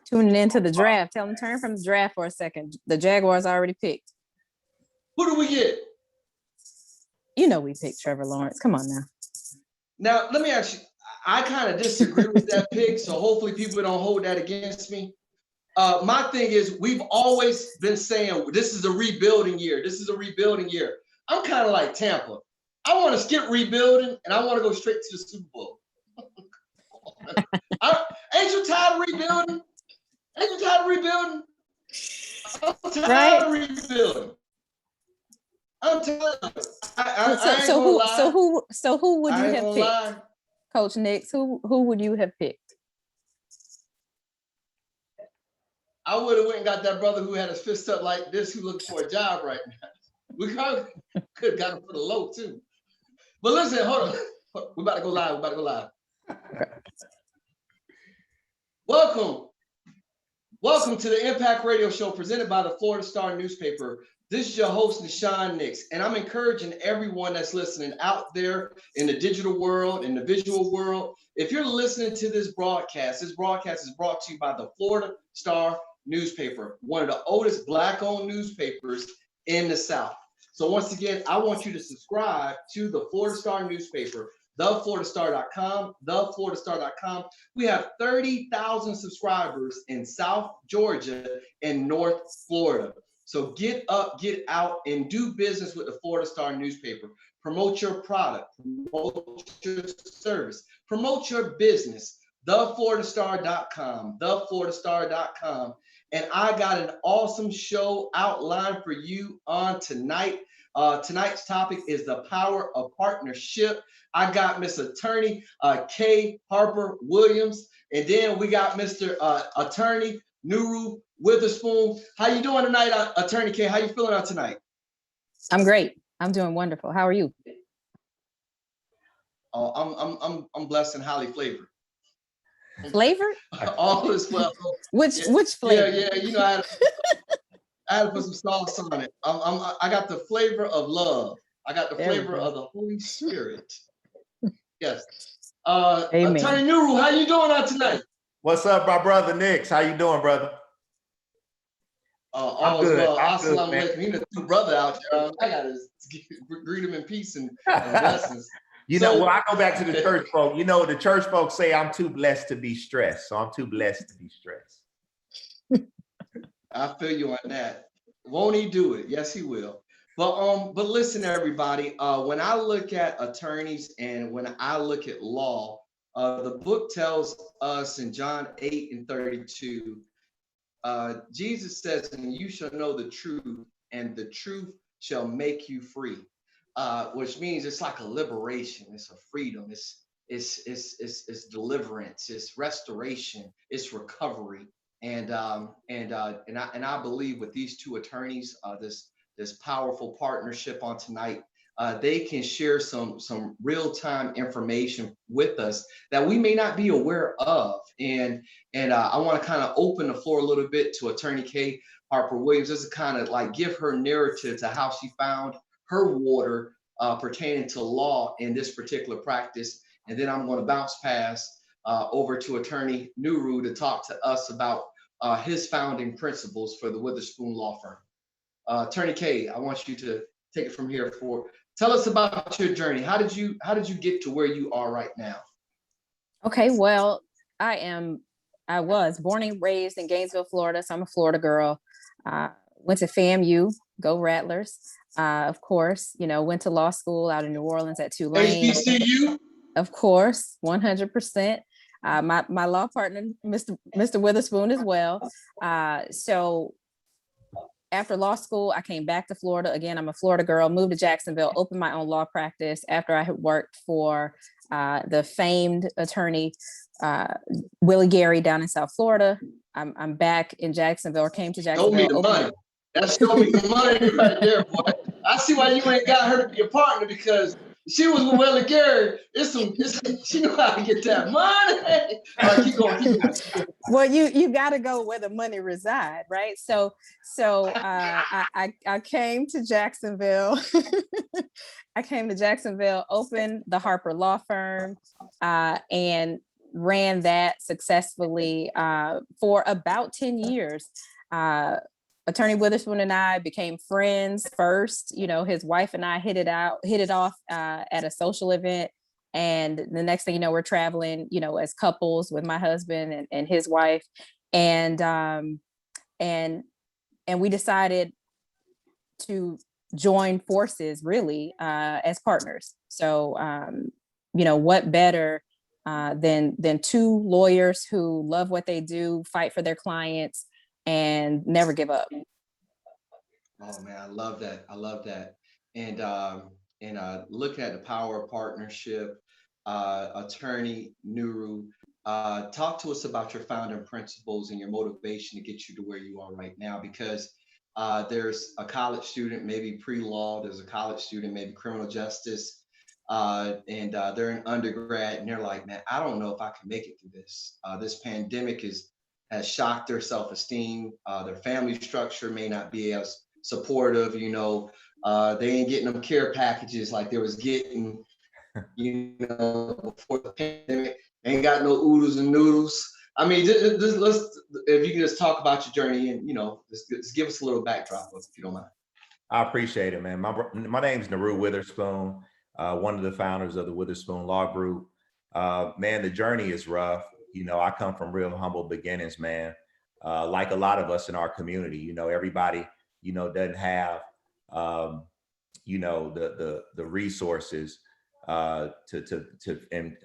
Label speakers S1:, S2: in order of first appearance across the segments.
S1: Tuning into the draft. Tell them turn from the draft for a second. The Jaguars already picked.
S2: Who do we get?
S1: You know we picked Trevor Lawrence. Come on now.
S2: Now, let me ask you, I kind of disagree with that pick, so hopefully people don't hold that against me. My thing is, we've always been saying this is a rebuilding year. This is a rebuilding year. I'm kind of like Tampa. I want to skip rebuilding, and I want to go straight to the Super Bowl. Ain't you tired of rebuilding? Ain't you tired of rebuilding? I'm tired of rebuilding. I'm tired.
S1: So who would you have picked? Coach Nicks, who would you have picked?
S2: I would have went and got that brother who had his fist up like this, who looking for a job right now. We probably could have got him for the low too. But listen, hold on. We're about to go live. Welcome to the Impact Radio Show presented by the Florida Star newspaper. This is your host, Nahshon Nicks, and I'm encouraging everyone that's listening out there in the digital world, in the visual world. If you're listening to this broadcast is brought to you by the Florida Star newspaper, one of the oldest Black-owned newspapers in the South. So once again, I want you to subscribe to the Florida Star newspaper, thefloridastar.com, thefloridastar.com. We have 30,000 subscribers in South Georgia and North Florida. So get up, get out, and do business with the Florida Star newspaper. Promote your product, promote your service, promote your business. TheFloridaStar.com, TheFloridaStar.com. And I got an awesome show outlined for you on tonight. Tonight's topic is the power of partnership. I got Miss Attorney K. Harper Williams, and then we got Mr. Attorney Nuru Witherspoon. How you doing tonight, Attorney K? How you feeling out tonight?
S1: I'm great. I'm doing wonderful. How are you?
S2: Oh, I'm blessed and highly flavored.
S1: Flavored?
S2: All is well.
S1: Which flavor?
S2: Yeah. You know, I had to put some sauce on it. I got the flavor of love. I got the flavor of the Holy Spirit. Yes.
S1: Amen.
S2: Attorney Nuru, how you doing out tonight?
S3: What's up, my brother Nicks? How you doing, brother?
S2: I'm good. Well. Assalamu alaikum. He's a true brother out there. I gotta greet him in peace and blessings.
S3: You know, well, I go back to the church folk. You know, the church folks say I'm too blessed to be stressed. So I'm too blessed to be stressed.
S2: I feel you on that. Won't he do it? Yes, he will. But listen, everybody. When I look at attorneys and when I look at law, the book tells us in John 8:32, Jesus says, "And you shall know the truth, and the truth shall make you free." Which means it's like a liberation, it's a freedom, it's deliverance, it's restoration, it's recovery, and I believe with these two attorneys, this powerful partnership on tonight, they can share some real-time information with us that we may not be aware of, and I want to kind of open the floor a little bit to Attorney K. Harper Williams, just to kind of like give her narrative to how she found her water pertaining to law in this particular practice. And then I'm going to bounce past over to Attorney Nuru to talk to us about his founding principles for the Witherspoon Law Firm. Attorney K, I want you to take it from here. Tell us about your journey. How did you get to where you are right now?
S1: Okay, well, I was born and raised in Gainesville, Florida. So I'm a Florida girl. Went to FAMU, go Rattlers. Of course, went to law school out in New Orleans at Tulane.
S2: HBCU?
S1: Of course, 100%. My law partner, Mr. Witherspoon as well. So after law school, I came back to Florida. Again, I'm a Florida girl, moved to Jacksonville, opened my own law practice after I had worked for the famed attorney Willie Gary down in South Florida. I'm back in Jacksonville, or came to Jacksonville.
S2: Show me the money. That's show me the money right there, boy. I see why you ain't got her to be a partner, because she was with Willie Gary. She knew how to get that money. All right, keep going.
S1: Well, you got to go where the money reside, right? So I came to Jacksonville. I came to Jacksonville, opened the Harper Law Firm, and ran that successfully for about 10 years. Attorney Witherspoon and I became friends first. You know, his wife and I hit it off at a social event. And the next thing you know, we're traveling, you know, as couples with my husband and his wife. And we decided to join forces really as partners. So, you know, what better than two lawyers who love what they do, fight for their clients, and never give up.
S2: Oh man, I love that. I love that. And looking at the power of partnership, attorney Nuru, talk to us about your founding principles and your motivation to get you to where you are right now. Because there's a college student, maybe pre-law. There's a college student, maybe criminal justice, and they're in undergrad, and they're like, man, I don't know if I can make it through this. This pandemic has shocked their self-esteem. Their family structure may not be as supportive, you know, they ain't getting them care packages like they was getting, you know, before the pandemic. Ain't got no oodles and noodles. I mean, let's, if you can just talk about your journey and, you know, just give us a little backdrop if you don't mind.
S3: I appreciate it, man. My name's Nahshon Witherspoon, one of the founders of the Witherspoon Law Group. Man, the journey is rough. You know, I come from real humble beginnings, man. Like a lot of us in our community, you know, everybody, you know, doesn't have, you know, the resources and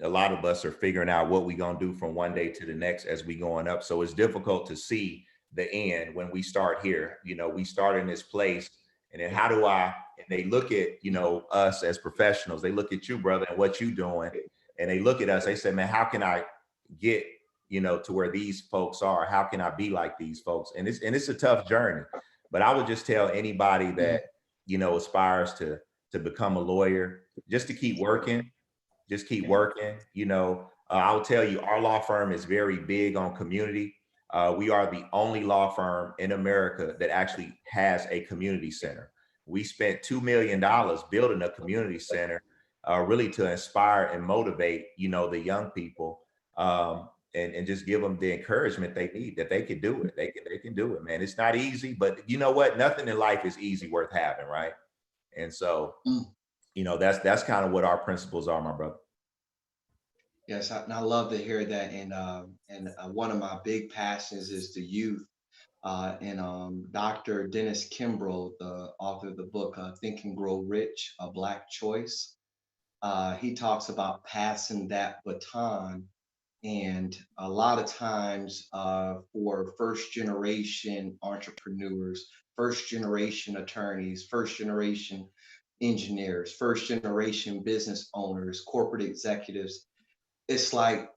S3: a lot of us are figuring out what we're gonna do from one day to the next as we going up. So it's difficult to see the end when we start here. You know, we start in this place, and then and they look at, you know, us as professionals, they look at you, brother, and what you doing, and they look at us, they say, man, how can I get, you know, to where these folks are? How can I be like these folks? And it's a tough journey. But I would just tell anybody that, you know, aspires to become a lawyer, just to keep working, You know, I will tell you, our law firm is very big on community. We are the only law firm in America that actually has a community center. We spent $2 million building a community center, really to inspire and motivate, you know, the young people. And just give them the encouragement they need, that they can do it. They can do it, man. It's not easy, but you know what? Nothing in life is easy worth having, right? And so, you know, that's kind of what our principles are, my brother.
S2: Yes, and I love to hear that. And one of my big passions is the youth. And Dr. Dennis Kimbrough, the author of the book Think and Grow Rich, A Black Choice, he talks about passing that baton. And a lot of times for first generation entrepreneurs, first generation attorneys, first generation engineers, first generation business owners, corporate executives, it's like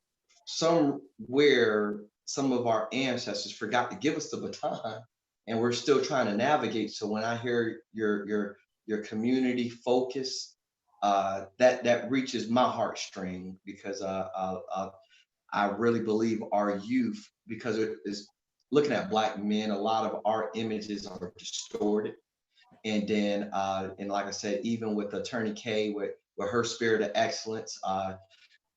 S2: somewhere some of our ancestors forgot to give us the baton, and we're still trying to navigate. So when I hear your community focus, that reaches my heartstring, because I really believe our youth, because it is looking at Black men, a lot of our images are distorted. And then, and like I said, even with Attorney K, with her spirit of excellence,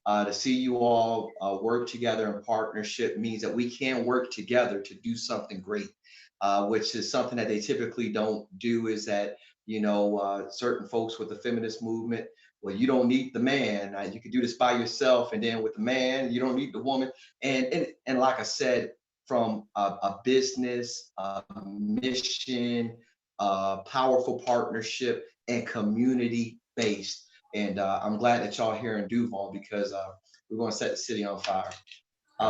S2: to see you all work together in partnership means that we can work together to do something great, which is something that they typically don't do. Is that, you know, certain folks with the feminist movement, well, you don't need the man. You can do this by yourself. And then with the man, you don't need the woman. And like I said, from a business, mission, powerful partnership, and community based. And I'm glad that y'all here in Duval, because we're going to set the city on fire.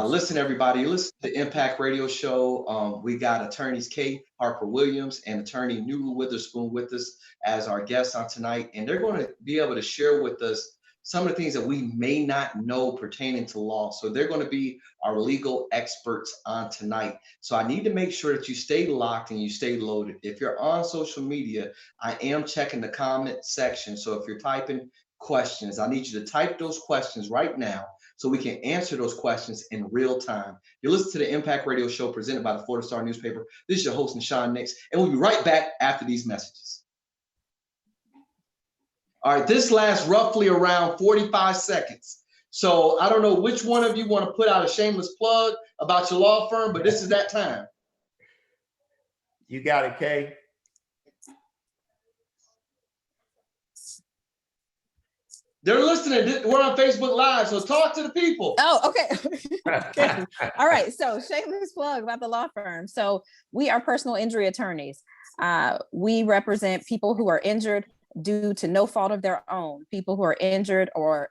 S2: Listen, everybody, listen to the Impact Radio Show. We got attorneys Kate Harper Williams and attorney Nahshon Witherspoon with us as our guests on tonight. And they're going to be able to share with us some of the things that we may not know pertaining to law. So they're going to be our legal experts on tonight. So I need to make sure that you stay locked and you stay loaded. If you're on social media, I am checking the comment section. So if you're typing questions, I need you to type those questions right now so we can answer those questions in real time. You listen to the Impact Radio Show presented by the Florida Star newspaper. This is your host, Nahshon Nicks, and we'll be right back after these messages. All right, this lasts roughly around 45 seconds. So I don't know which one of you want to put out a shameless plug about your law firm, but this is that time.
S3: You got it, Kay.
S2: They're listening. We're on Facebook Live, so talk to the people.
S1: Oh, okay. Okay. All right. So shameless plug about the law firm. So we are personal injury attorneys. We represent people who are injured due to no fault of their own, people who are injured or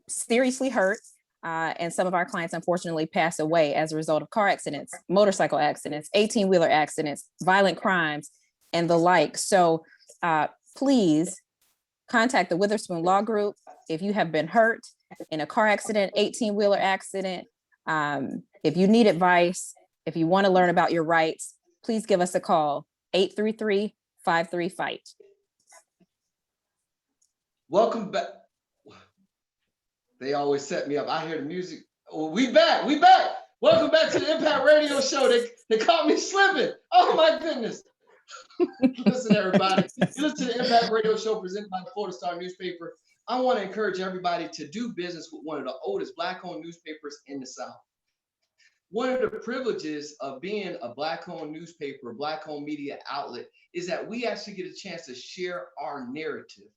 S1: seriously hurt. And some of our clients unfortunately pass away as a result of car accidents, motorcycle accidents, 18-wheeler accidents, violent crimes, and the like. So please contact the Witherspoon Law Group if you have been hurt in a car accident, 18-wheeler accident. If you need advice, if you want to learn about your rights, please give us a call, 833-53-FIGHT.
S2: Welcome back. They always set me up. I hear the music. Oh, we back. We back. Welcome back to the Impact Radio Show. They caught me slipping. Oh my goodness. Listen, everybody. You listen to the Impact Radio Show presented by the Florida Star newspaper. I want to encourage everybody to do business with one of the oldest Black-owned newspapers in the South. One of the privileges of being a Black-owned newspaper, Black-owned media outlet, is that we actually get a chance to share our narrative.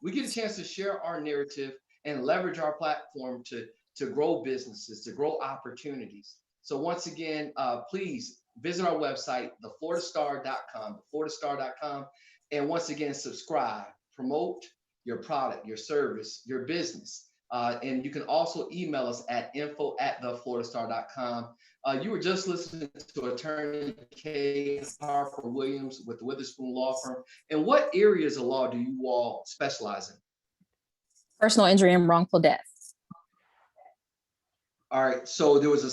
S2: We get a chance to share our narrative and leverage our platform to grow businesses, to grow opportunities. So once again, please visit our website, thefloridastar.com, thefloridastar.com, and once again, subscribe, promote your product, your service, your business. And you can also email us at info@thefloridastar.com. You were just listening to Attorney Kay Harper Williams with the Witherspoon Law Firm. And what areas of law do you all specialize in?
S1: Personal injury and wrongful death.
S2: All right, so there was a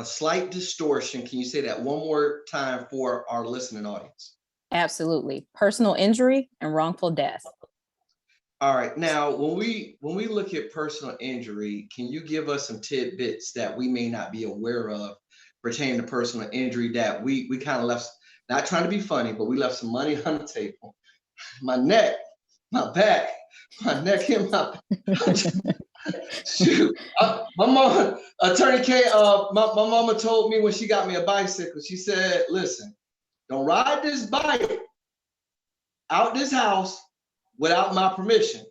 S2: slight distortion. Can you say that one more time for our listening audience?
S1: Absolutely. Personal injury and wrongful death.
S2: All right, now when we look at personal injury, can you give us some tidbits that we may not be aware of pertaining to personal injury that we kind of left, not trying to be funny, but we left some money on the table? My neck, my back, my neck and my shoot. My mom, Attorney K, my mama told me when she got me a bicycle, she said, listen, don't ride this bike out this house without my permission.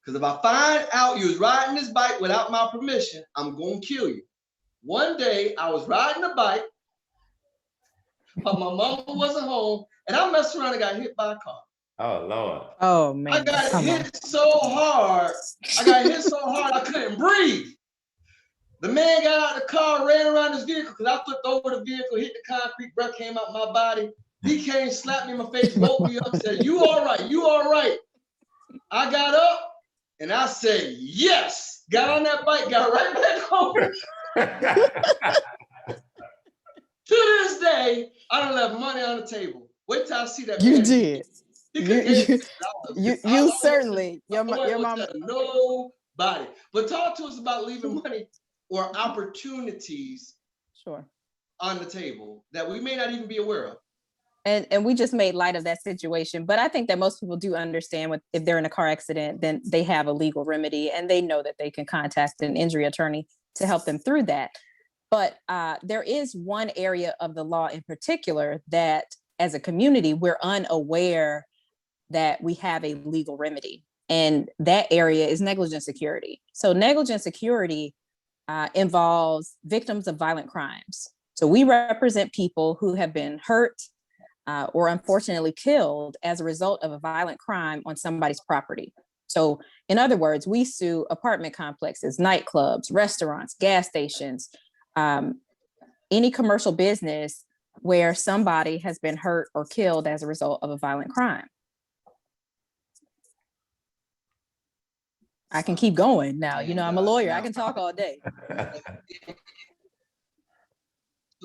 S2: Because if I find out you was riding this bike without my permission, I'm going to kill you. One day I was riding a bike, but my mama wasn't home, and I messed around and got hit by a car.
S3: Oh, Lord.
S1: Oh, man.
S2: I got hit so hard. I couldn't breathe. The man got out of the car, ran around his vehicle because I flipped over the vehicle, hit the concrete, breath came out my body. He came, slapped me in my face, woke me up, said, "You all right? You all right?" I got up and I said, "Yes." Got on that bike, got right back home. To this day, I don't have money on the table. Wait till I see that.
S1: You
S2: man.
S1: did. You certainly. Your mama.
S2: Nobody. But talk to us about leaving money or opportunities
S1: Sure.
S2: on the table that we may not even be aware of.
S1: And we just made light of that situation. But I think that most people do understand if they're in a car accident, then they have a legal remedy and they know that they can contact an injury attorney to help them through that. But there is one area of the law in particular that as a community, we're unaware that we have a legal remedy. And that area is negligent security. So negligent security involves victims of violent crimes. So we represent people who have been hurt or unfortunately killed as a result of a violent crime on somebody's property. So in other words, we sue apartment complexes, nightclubs, restaurants, gas stations, any commercial business where somebody has been hurt or killed as a result of a violent crime. I can keep going now. You know, I'm a lawyer. I can talk all day.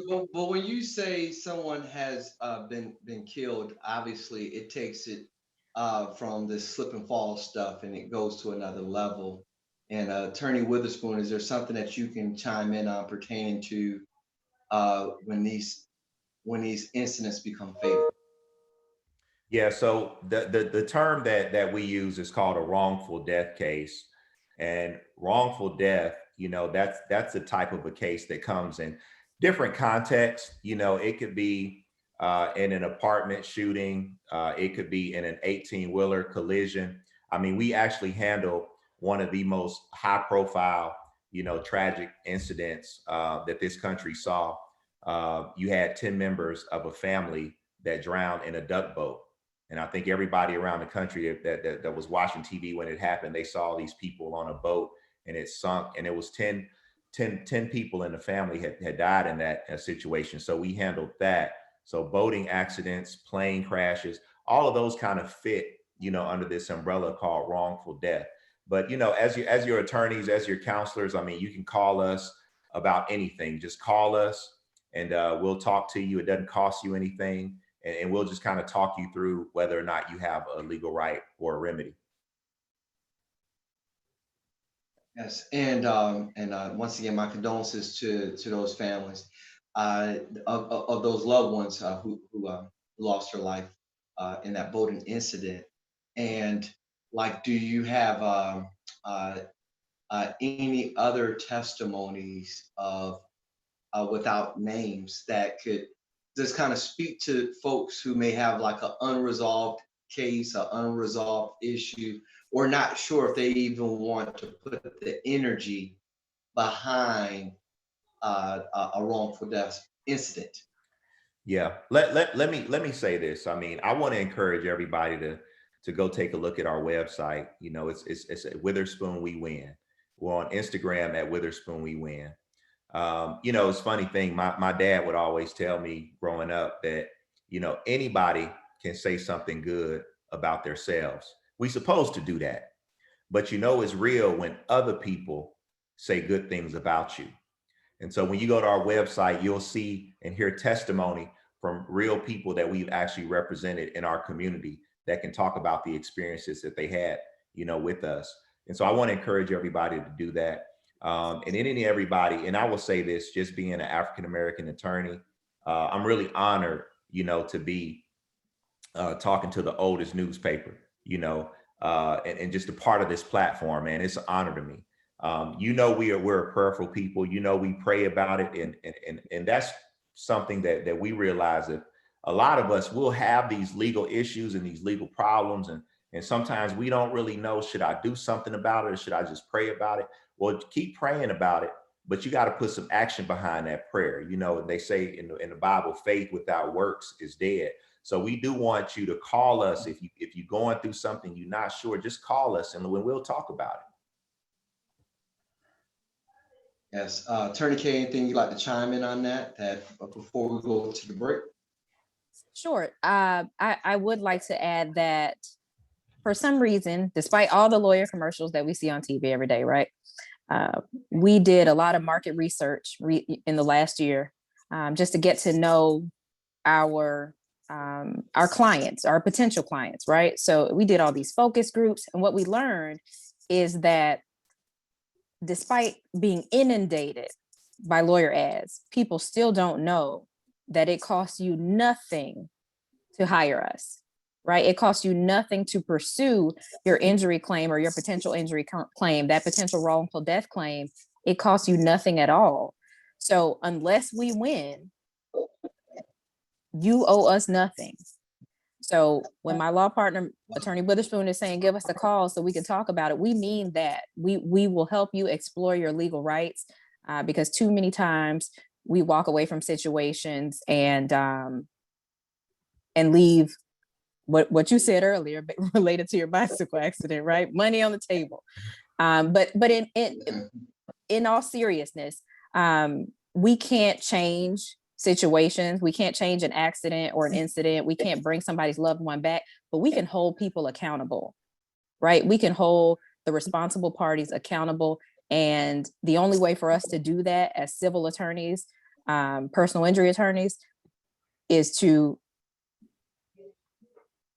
S2: But when you say someone has been killed, obviously it takes it from this slip and fall stuff and it goes to another level. And Attorney Witherspoon, is there something that you can chime in on pertaining to when these incidents become fatal?
S3: Yeah, so the term that we use is called a wrongful death case. And wrongful death, that's the type of a case that comes in different contexts. It could be in an apartment shooting. It could be in an 18-wheeler collision. I mean, we actually handle one of the most high profile, tragic incidents that this country saw. You had 10 members of a family that drowned in a duck boat. And I think everybody around the country that was watching TV when it happened, they saw these people on a boat and it sunk, and it was 10 people in the family had died in that situation. So we handled that. So boating accidents, plane crashes, all of those kind of fit, under this umbrella called wrongful death. But, as your attorneys, as your counselors, I mean, you can call us about anything. Just call us and we'll talk to you. It doesn't cost you anything. And we'll just kind of talk you through whether or not you have a legal right or a remedy.
S2: Yes, and once again, my condolences to those families of those loved ones who lost their life in that boating incident. And like, do you have any other testimonies of without names that could just kind of speak to folks who may have like an unresolved case, an unresolved issue, or not sure if they even want to put the energy behind a wrongful death incident?
S3: Yeah, let me say this. I mean, I want to encourage everybody to go take a look at our website. It's at Witherspoon We Win. We're on Instagram at Witherspoon We Win. It's a funny thing. My dad would always tell me growing up that, anybody can say something good about themselves. We're supposed to do that. But it's real when other people say good things about you. And so when you go to our website, you'll see and hear testimony from real people that we've actually represented in our community that can talk about the experiences that they had, with us. And so I want to encourage everybody to do that. And everybody, and I will say this, just being an African-American attorney, I'm really honored, to be talking to the oldest newspaper, and just a part of this platform, man. It's an honor to me. We're a prayerful people. We pray about it, and that's something that we realize that a lot of us will have these legal issues and these legal problems, and sometimes we don't really know, should I do something about it or should I just pray about it? Well, keep praying about it, but you got to put some action behind that prayer. They say in the Bible, faith without works is dead. So we do want you to call us if you're going through something you're not sure. Just call us and we'll talk about it.
S2: Yes, Attorney K, anything you'd like to chime in on that before we go to the break?
S1: Sure. I would like to add that for some reason, despite all the lawyer commercials that we see on TV every day, right? We did a lot of market research in the last year just to get to know our clients, our potential clients, right? So we did all these focus groups, and what we learned is that despite being inundated by lawyer ads, people still don't know that it costs you nothing to hire us, right? It costs you nothing to pursue your injury claim or your potential injury claim, that potential wrongful death claim. It costs you nothing at all. So unless we win, you owe us nothing. So when my law partner, Attorney Witherspoon, is saying, give us a call so we can talk about it, we mean that we will help you explore your legal rights because too many times we walk away from situations and leave what you said earlier related to your bicycle accident, right? Money on the table. But in all seriousness, we can't change situations. We can't change an accident or an incident. We can't bring somebody's loved one back, but we can hold people accountable, right? We can hold the responsible parties accountable. And the only way for us to do that as civil attorneys, personal injury attorneys, is to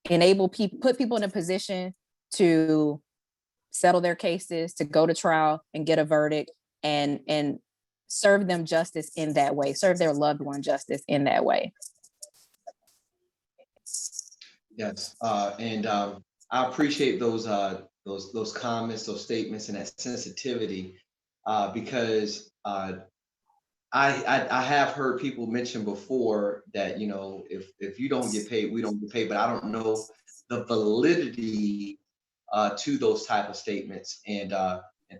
S1: enable people, put people in a position to settle their cases, to go to trial and get a verdict, and serve them justice in that way, serve their loved one justice in that way.
S2: Yes, and I appreciate those those comments, those statements, and that sensitivity, because I have heard people mention before that, you know, if you don't get paid, we don't get paid, but I don't know the validity to those type of statements. And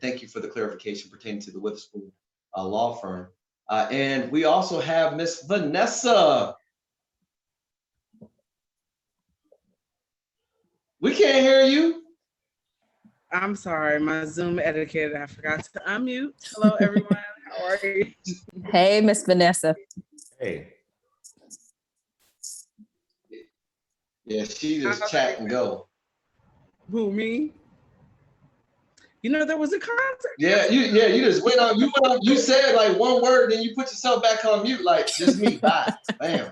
S2: thank you for the clarification pertaining to the Witherspoon law firm. And we also have Miss Vanessa. We can't hear you.
S4: I'm sorry, my Zoom etiquette, I forgot to unmute. Hello, everyone. How are you?
S1: Hey, Miss Vanessa.
S3: Hey,
S2: Yeah, she just chat and go.
S4: Who, me? You know, there was a concert.
S2: Yeah, you just went on, you said like one word, then you put yourself back on mute, like just me, bye. Bam.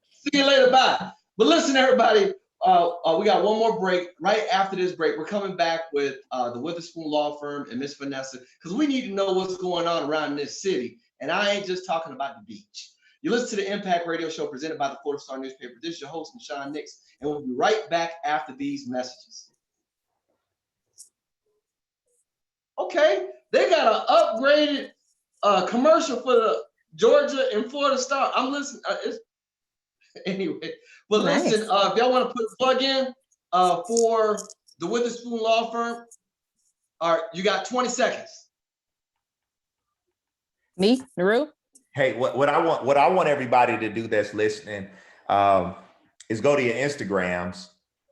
S2: See you later, bye. But listen, everybody, we got one more break. Right after this break, we're coming back with the Witherspoon Law Firm and Miss Vanessa, because we need to know what's going on around this city. And I ain't just talking about the beach. You listen to the Impact Radio Show presented by the Florida Star newspaper. This is your host, Nahshon Nicks, and we'll be right back after these messages. Okay, they got an upgraded commercial for the Georgia and Florida Star. I'm listening. Anyway, but
S1: Nice.
S2: listen, if y'all want to put a plug in for the Witherspoon Law Firm, all right, you got 20 seconds.
S1: Me, Naru?
S3: hey, what I want everybody to do that's listening is go to your Instagrams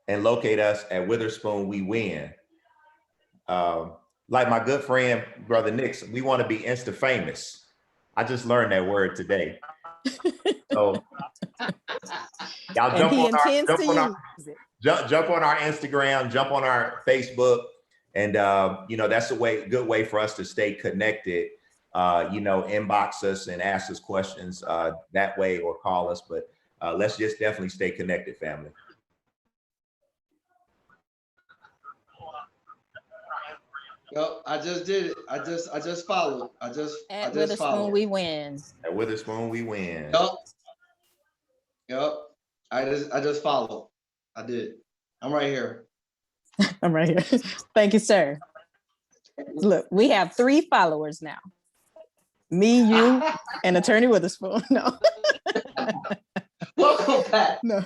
S3: and locate us at Witherspoon We Win. Like my good friend, Brother Nicks, we want to be Insta famous. I just learned that word today. So y'all jump on our Instagram, jump on our Facebook, and you know, that's a good way for us to stay connected. You know, inbox us and ask us questions that way, or call us. But let's just definitely stay connected, family.
S2: Yep, I just did it. I just followed. I just
S1: Witherspoon
S2: followed.
S1: We Win.
S3: At Witherspoon We Win.
S2: Yep. I just followed. I did. I'm right here.
S1: I'm right here. Thank you, sir. Look, we have 3 followers now. Me, you, and Attorney Witherspoon. No.
S2: Welcome back.
S1: No.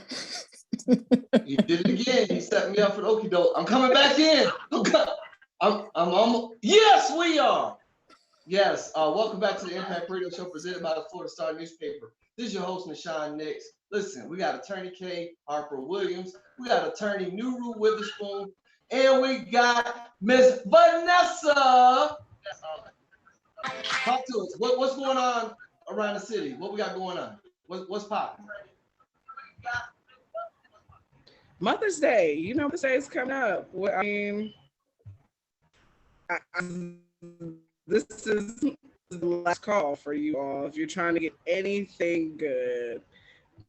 S2: You did it again. You set me up for the okie doke. I'm coming back in. I'm almost. Yes, we are. Yes. Welcome back to the Impact Radio Show presented by the Florida Star newspaper. This is your host, Nahshon Nicks. Listen, we got Attorney K. Harper Williams. We got Attorney Nuru Witherspoon. And we got Miss Vanessa. Talk to us. What's going on around the city? What we got going on? What's popping?
S4: Mother's Day. You know, Mother's Day is coming up. I mean, this is the last call for you all. If you're trying to get anything good,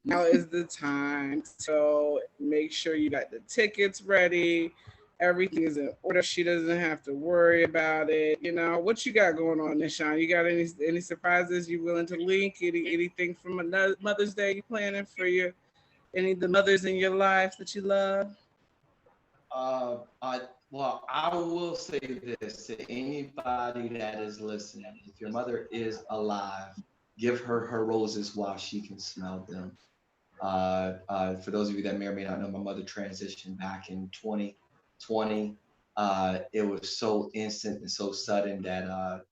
S4: now is the time. So make sure you got the tickets ready. Everything is in order. She doesn't have to worry about it. You know, what you got going on, Nahshon? You got any surprises you willing to link? Anything from another Mother's Day you planning for any of the mothers in your life that you love?
S2: Well, I will say this to anybody that is listening. If your mother is alive, give her roses while she can smell them. For those of you that may or may not know, my mother transitioned back in 2020. It was so instant and so sudden that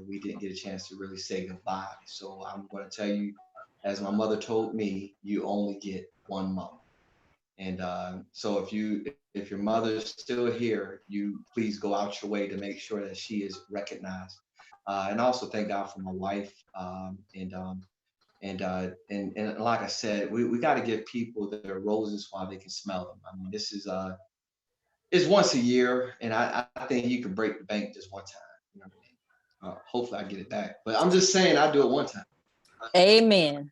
S2: we didn't get a chance to really say goodbye. So I'm going to tell you, as my mother told me, you only get one mom. And so if your mother's still here, you please go out your way to make sure that she is recognized. And also thank God for my wife. And like I said, we got to give people their roses while they can smell them. I mean, this is it's once a year, and I think you can break the bank just one time. You know what I mean? Hopefully I get it back. But I'm just saying I do it one time.
S1: Amen.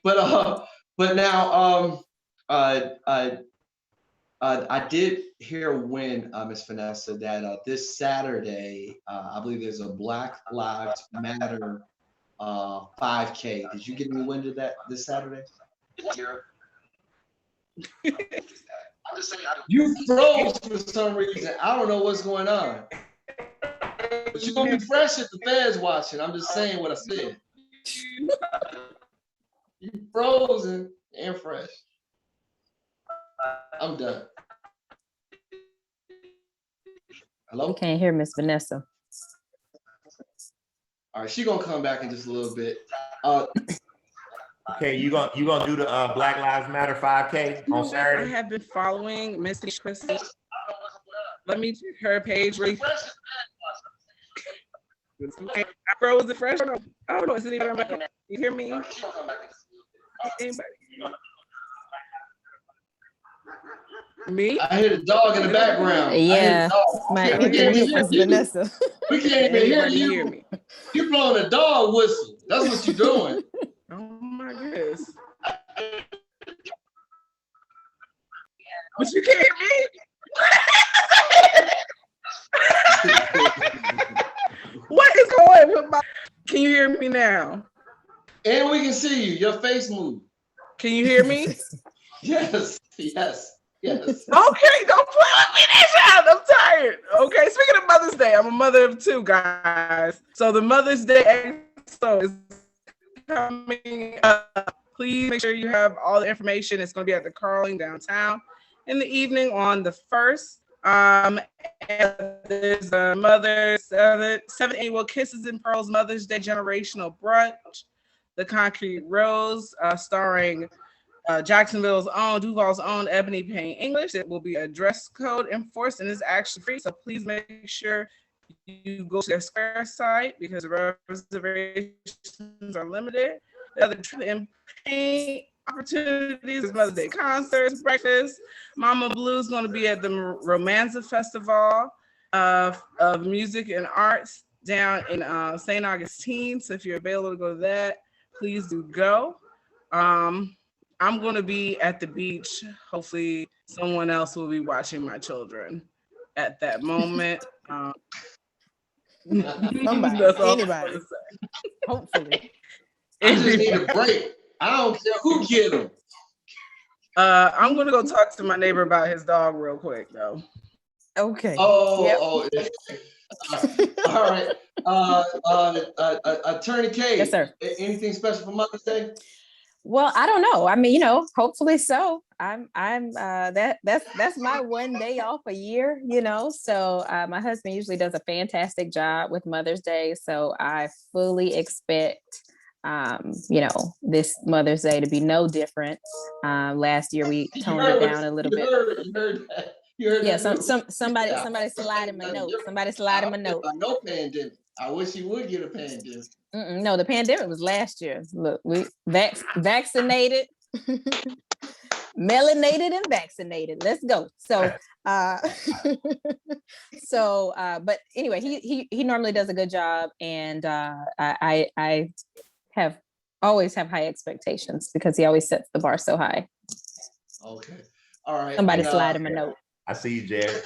S2: But now I did hear when Miss Vanessa that this Saturday I believe there's a Black Lives Matter 5K. Did you get any wind of that this Saturday? You froze for some reason. I don't know what's going on. But you're gonna be fresh if the feds watching. I'm just saying what I said. You frozen and fresh. I'm done. Hello?
S1: We can't hear Miss Vanessa.
S2: All right, she's gonna come back in just a little bit.
S3: Okay, you gonna do the Black Lives Matter 5K on
S4: I
S3: Saturday?
S4: have been following Miss Christie. Let me check her page. I froze it fresh. Oh no, it's even back. You hear me? Anybody? Me?
S2: I hear the dog in the background.
S1: Yeah,
S2: We can't
S1: might
S2: even
S1: Miss Vanessa.
S2: We can't even hear
S4: Anybody
S2: you.
S4: hear me?
S2: You're blowing a dog whistle. That's what you're doing.
S4: Oh my goodness. But you can't hear me? What is going with my? Can you hear me now?
S2: And we can see you. Your face moved.
S4: Can you hear me?
S2: Yes, yes, yes.
S4: Okay, don't play with me that child. I'm tired. Okay, speaking of Mother's Day, I'm a mother of two, guys. So the Mother's Day episode is coming up. Please make sure you have all the information. It's going to be at the Carling downtown in the evening on the 1st. And there's a Mother's 7th annual Kisses and Pearls Mother's Day Generational Brunch. The Concrete Rose, starring Jacksonville's own, Duval's own Ebony Payne English. It will be a dress code enforced and is actually free. So please make sure you go to their Square site because the reservations are limited. The other and paint opportunities is Mother's Day concerts, breakfast. Mama Blue's going to be at the Romanza Festival of Music and Arts down in St. Augustine. So if you're available to go to that, please do go. I'm going to be at the beach. Hopefully someone else will be watching my children at that moment.
S1: Somebody,
S4: That's all
S1: anybody. Hopefully.
S2: I just need a break. I don't care who get them.
S4: I'm going to go talk to my neighbor about his dog real quick, though.
S1: Okay.
S2: Oh, all right. Attorney K.
S1: Yes, sir.
S2: Anything special for Mother's Day?
S1: Well, I don't know. I mean, hopefully so. That's my one day off a year, So my husband usually does a fantastic job with Mother's Day. So I fully expect, this Mother's Day to be no different. Last year we toned it down a little bit.
S2: You heard that. You heard
S1: Yeah,
S2: that
S1: somebody slide him a note. Somebody slide him a note.
S2: No pandemic. I wish you would get a pandemic.
S1: No, the pandemic was last year. Look, we vaccinated, melanated, and vaccinated. Let's go. So, but anyway, he normally does a good job, and I always have high expectations because he always sets the bar so high.
S2: Okay, all right.
S1: Somebody slide him a note.
S3: I see you, Jared.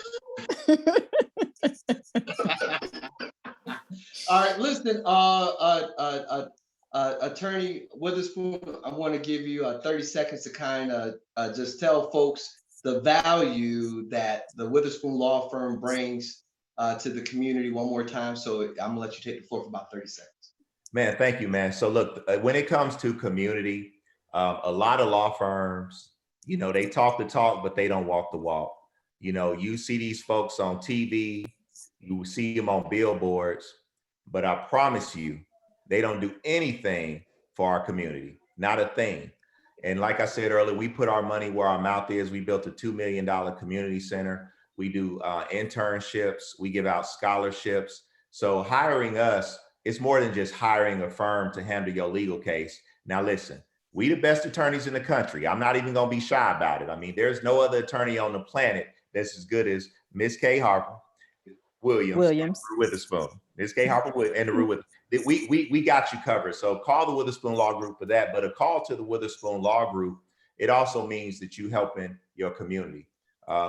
S2: All right, listen, Attorney Witherspoon, I want to give you 30 seconds to kind of just tell folks the value that the Witherspoon Law Firm brings to the community one more time. So I'm gonna let you take the floor for about 30 seconds.
S3: Man, thank you, man. So look, when it comes to community, a lot of law firms, they talk the talk, but they don't walk the walk. You see these folks on TV, you see them on billboards, but I promise you, they don't do anything for our community, not a thing. And like I said earlier, we put our money where our mouth is. We built a $2 million community center. We do internships. We give out scholarships. So hiring us, it's more than just hiring a firm to handle your legal case. Now listen, we the best attorneys in the country. I'm not even gonna be shy about it. I mean, there's no other attorney on the planet that's as good as Miss Kay Harper Williams. Witherspoon. Miss Kay Harper and the with we got you covered. So call the Witherspoon Law Group for that. But a call to the Witherspoon Law Group, it also means that you helping your community.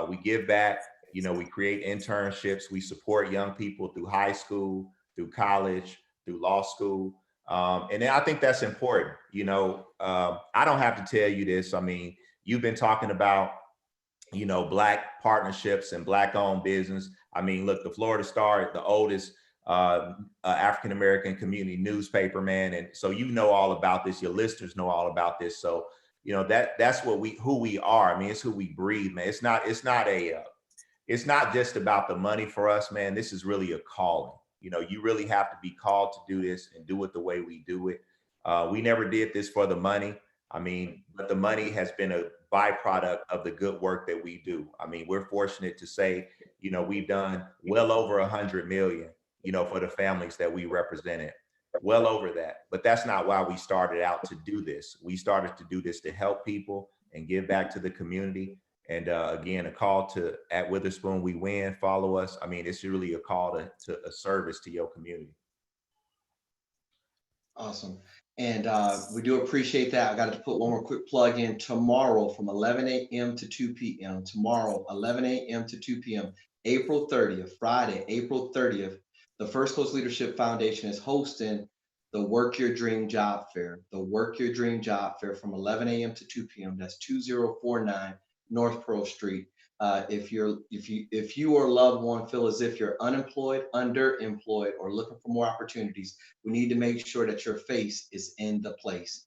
S3: We give back. We create internships. We support young people through high school, through college, through law school. And I think that's important. I don't have to tell you this. I mean, you've been talking about you know, Black partnerships and Black owned business. I mean, look, the Florida Star, the oldest African-American community newspaper, man. And so, you know, all about this, your listeners know all about this. So, you know, that's who we are. I mean, it's who we breathe, man. It's not just about the money for us, man. This is really a calling. You know, you really have to be called to do this and do it the way we do it. We never did this for the money. I mean, but the money has been a byproduct of the good work that we do. I mean, we're fortunate to say, you know, we've done well over 100 million, you know, for the families that we represented, well over that. But that's not why we started out to do this. We started to do this to help people and give back to the community. And again, a call to at Witherspoon We Win, follow us. I mean, it's really a call to a service to your community.
S2: Awesome. And we do appreciate that. I got to put one more quick plug in tomorrow from 11 a.m. to 2 p.m. Tomorrow, 11 a.m. to 2 p.m. April 30th, Friday, April 30th. The First Coast Leadership Foundation is hosting the Work Your Dream Job Fair. The Work Your Dream Job Fair from 11 a.m. to 2 p.m. That's 2049 North Pearl Street. If you or a loved one feel as if you're unemployed, underemployed, or looking for more opportunities, we need to make sure that your face is in the place.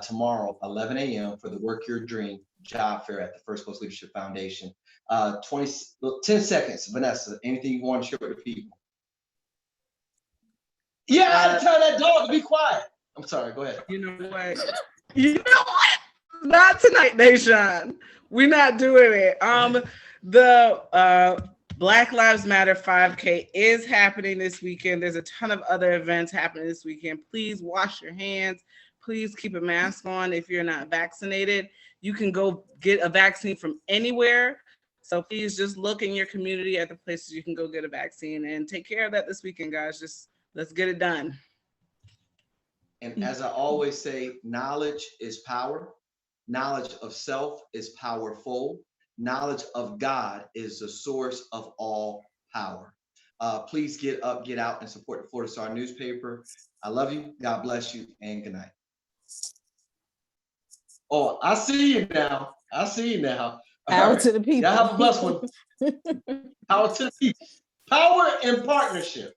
S2: Tomorrow, 11 a.m. for the Work Your Dream Job Fair at the First Coast Leadership Foundation. 10 seconds, Vanessa, anything you want to share with the people? Yeah, I had to tell that dog to be quiet. I'm sorry, go ahead.
S4: You know what? Not tonight, Nahshon. We're not doing it. The Black Lives Matter 5K is happening this weekend. There's a ton of other events happening this weekend. Please wash your hands. Please keep a mask on if you're not vaccinated. You can go get a vaccine from anywhere. So please just look in your community at the places you can go get a vaccine and take care of that this weekend, guys. Just let's get it done.
S2: And as I always say, knowledge is power. Knowledge of self is powerful. Knowledge of God is the source of all power. Please get up, get out, and support the Florida Star newspaper. I love you. God bless you, and good night. Oh, I see you now. I see you now.
S1: Power to the people.
S2: Y'all have a blessed one. Power to the people. Power in partnership.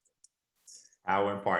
S3: Power in partnership.